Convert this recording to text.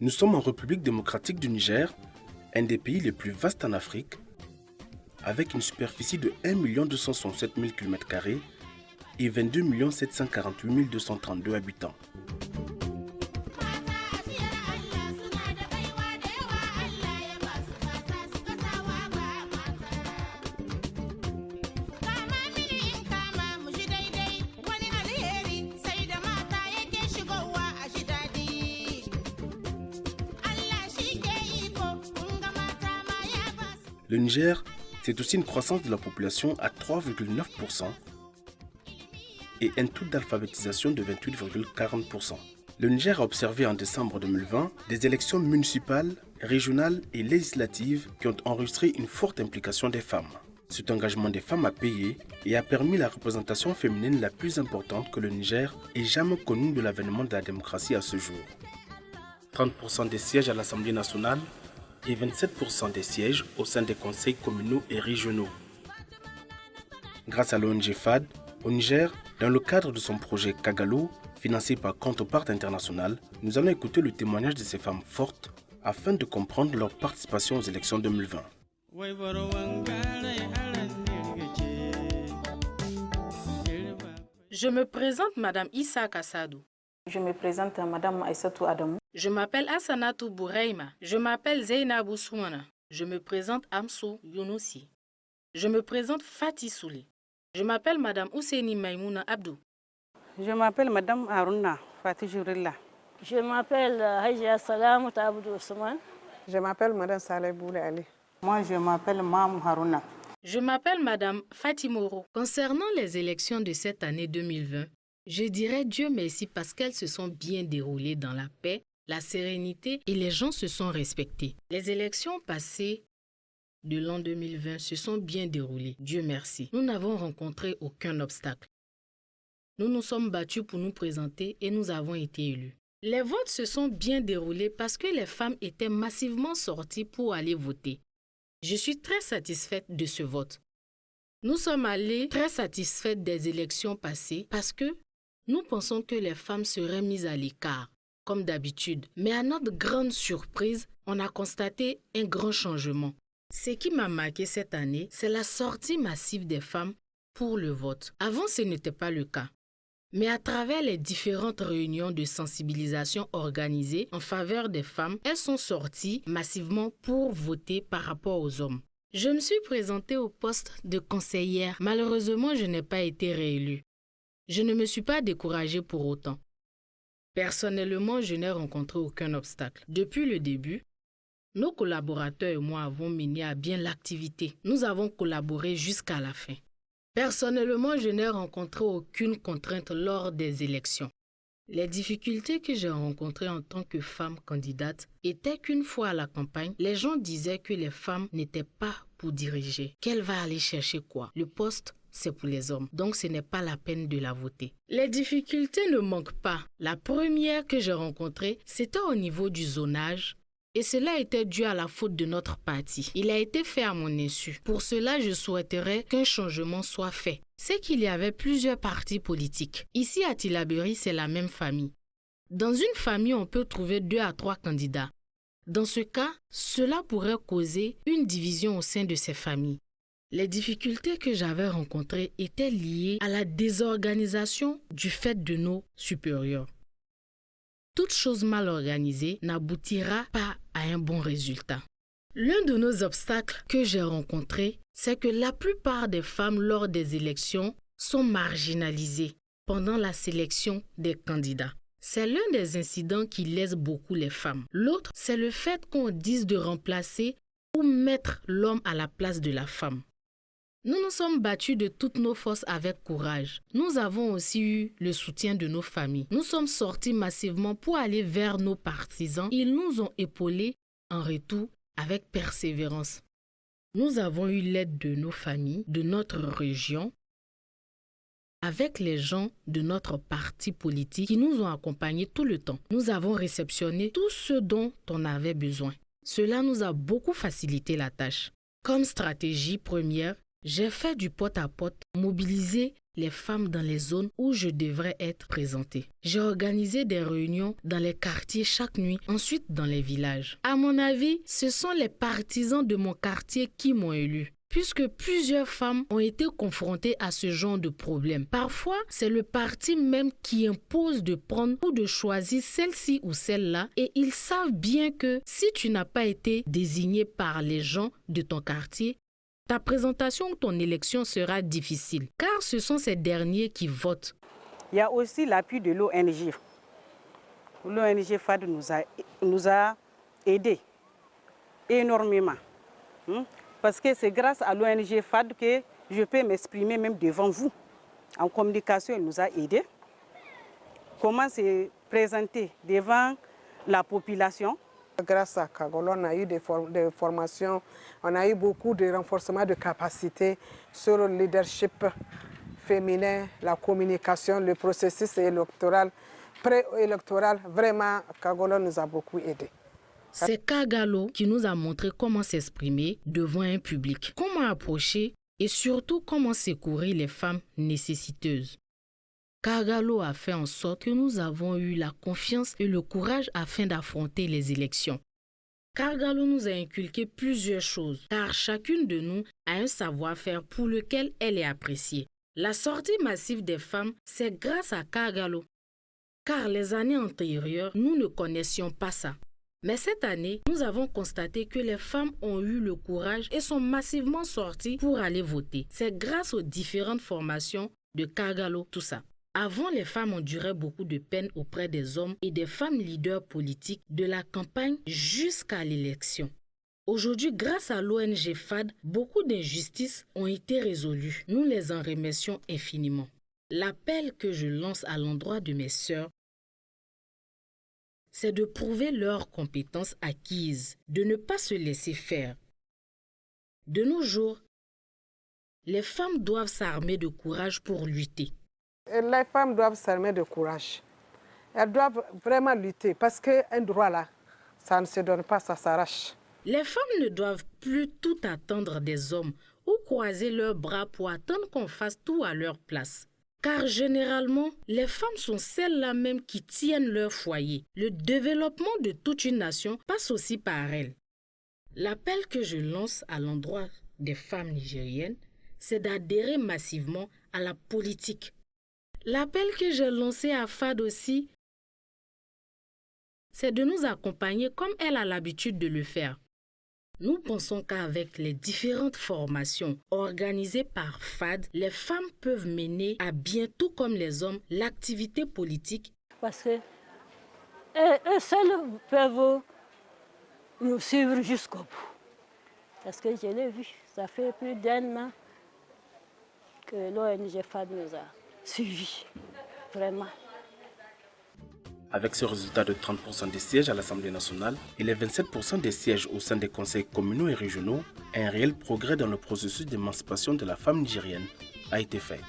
Nous sommes en République démocratique du Niger, un des pays les plus vastes en Afrique, avec une superficie de 1 267 000 km² et 22 748 232 habitants. Le Niger, c'est aussi une croissance de la population à 3,9% et un taux d'alphabétisation de 28,40%. Le Niger a observé en décembre 2020 des élections municipales, régionales et législatives qui ont enregistré une forte implication des femmes. Cet engagement des femmes a payé et a permis la représentation féminine la plus importante que le Niger ait jamais connue de l'avènement de la démocratie à ce jour. 30% des sièges à l'Assemblée nationale et 27% des sièges au sein des conseils communaux et régionaux. Grâce à l'ONG FAD, au Niger, dans le cadre de son projet Kagalo, financé par Counterpart International, nous allons écouter le témoignage de ces femmes fortes afin de comprendre leur participation aux élections 2020. Je me présente Madame Issa Kassadou. Je me présente Madame Aïssatou Adamou. Je m'appelle Assanatou Bouraïma. Je m'appelle Zeynabou Soumana. Je me présente Amsou Younousi. Je me présente Fatih Souli. Je m'appelle Madame Ousseini Maïmouna Abdou. Je m'appelle Madame Harouna Fatih Jourilla. Je m'appelle Hajia Salamou Abdou Ousmane. Je m'appelle Madame Saleh Boule Ali. Moi, je m'appelle Mamou Harouna. Je m'appelle Madame Fatih Moro. Concernant les élections de cette année 2020, je dirais Dieu merci parce qu'elles se sont bien déroulées dans la paix, la sérénité et les gens se sont respectés. Les élections passées de l'an 2020 se sont bien déroulées, Dieu merci. Nous n'avons rencontré aucun obstacle. Nous nous sommes battus pour nous présenter et nous avons été élus. Les votes se sont bien déroulés parce que les femmes étaient massivement sorties pour aller voter. Je suis très satisfaite de ce vote. Nous sommes allés très satisfaits des élections passées parce que nous pensons que les femmes seraient mises à l'écart, comme d'habitude. Mais à notre grande surprise, on a constaté un grand changement. Ce qui m'a marqué cette année, c'est la sortie massive des femmes pour le vote. Avant, ce n'était pas le cas. Mais à travers les différentes réunions de sensibilisation organisées en faveur des femmes, elles sont sorties massivement pour voter par rapport aux hommes. Je me suis présentée au poste de conseillère. Malheureusement, je n'ai pas été réélue. Je ne me suis pas découragée pour autant. Personnellement, je n'ai rencontré aucun obstacle. Depuis le début, nos collaborateurs et moi avons mené à bien l'activité. Nous avons collaboré jusqu'à la fin. Personnellement, je n'ai rencontré aucune contrainte lors des élections. Les difficultés que j'ai rencontrées en tant que femme candidate étaient qu'une fois à la campagne, les gens disaient que les femmes n'étaient pas pour diriger. Qu'elle va aller chercher quoi? Le poste, c'est pour les hommes, donc ce n'est pas la peine de la voter. Les difficultés ne manquent pas. La première que j'ai rencontrée, c'était au niveau du zonage. Et cela était dû à la faute de notre parti. Il a été fait à mon insu. Pour cela, je souhaiterais qu'un changement soit fait. C'est qu'il y avait plusieurs partis politiques. Ici à Tillabéri, c'est la même famille. Dans une famille, on peut trouver 2 à 3 candidats. Dans ce cas, cela pourrait causer une division au sein de ces familles. Les difficultés que j'avais rencontrées étaient liées à la désorganisation du fait de nos supérieurs. Toute chose mal organisée n'aboutira pas à un bon résultat. L'un de nos obstacles que j'ai rencontrés, c'est que la plupart des femmes lors des élections sont marginalisées pendant la sélection des candidats. C'est l'un des incidents qui lèse beaucoup les femmes. L'autre, c'est le fait qu'on dise de remplacer ou mettre l'homme à la place de la femme. Nous nous sommes battus de toutes nos forces avec courage. Nous avons aussi eu le soutien de nos familles. Nous sommes sortis massivement pour aller vers nos partisans. Ils nous ont épaulés en retour avec persévérance. Nous avons eu l'aide de nos familles, de notre région, avec les gens de notre parti politique qui nous ont accompagnés tout le temps. Nous avons réceptionné tout ce dont on avait besoin. Cela nous a beaucoup facilité la tâche. Comme stratégie première, j'ai fait du porte-à-porte, mobiliser les femmes dans les zones où je devrais être présentée. J'ai organisé des réunions dans les quartiers chaque nuit, ensuite dans les villages. À mon avis, ce sont les partisans de mon quartier qui m'ont élu, puisque plusieurs femmes ont été confrontées à ce genre de problème. Parfois, c'est le parti même qui impose de prendre ou de choisir celle-ci ou celle-là, et ils savent bien que si tu n'as pas été désigné par les gens de ton quartier, ta présentation ou ton élection sera difficile, car ce sont ces derniers qui votent. Il y a aussi l'appui de l'ONG. L'ONG FAD nous a aidés énormément. Parce que c'est grâce à l'ONG FAD que je peux m'exprimer même devant vous. En communication, elle nous a aidés. Comment se présenter devant la population? Grâce à Kagolo, on a eu des formations, on a eu beaucoup de renforcement de capacités sur le leadership féminin, la communication, le processus électoral, préélectoral. Vraiment, Kagolo nous a beaucoup aidés. C'est Kagalo qui nous a montré comment s'exprimer devant un public, comment approcher et surtout comment secourir les femmes nécessiteuses. Kagalo a fait en sorte que nous avons eu la confiance et le courage afin d'affronter les élections. Kagalo nous a inculqué plusieurs choses, car chacune de nous a un savoir-faire pour lequel elle est appréciée. La sortie massive des femmes, c'est grâce à Kagalo, car les années antérieures, nous ne connaissions pas ça. Mais cette année, nous avons constaté que les femmes ont eu le courage et sont massivement sorties pour aller voter. C'est grâce aux différentes formations de Kagalo, tout ça. Avant, les femmes enduraient beaucoup de peine auprès des hommes et des femmes leaders politiques de la campagne jusqu'à l'élection. Aujourd'hui, grâce à l'ONG FAD, beaucoup d'injustices ont été résolues. Nous les en remercions infiniment. L'appel que je lance à l'endroit de mes sœurs, c'est de prouver leurs compétences acquises, de ne pas se laisser faire. De nos jours, les femmes doivent s'armer de courage pour lutter. Les femmes doivent s'armer de courage. Elles doivent vraiment lutter parce qu'un droit là, ça ne se donne pas, ça s'arrache. Les femmes ne doivent plus tout attendre des hommes ou croiser leurs bras pour attendre qu'on fasse tout à leur place. Car généralement, les femmes sont celles-là même qui tiennent leur foyer. Le développement de toute une nation passe aussi par elles. L'appel que je lance à l'endroit des femmes nigériennes, c'est d'adhérer massivement à la politique. L'appel que j'ai lancé à FAD aussi, c'est de nous accompagner comme elle a l'habitude de le faire. Nous pensons qu'avec les différentes formations organisées par FAD, les femmes peuvent mener à bien, tout comme les hommes, l'activité politique. Parce que eux seuls peuvent nous suivre jusqu'au bout. Parce que je l'ai vu, ça fait plus d'1 an que l'ONG FAD nous a suivis, vraiment. Avec ce résultat de 30% des sièges à l'Assemblée nationale et les 27% des sièges au sein des conseils communaux et régionaux, un réel progrès dans le processus d'émancipation de la femme nigérienne a été fait.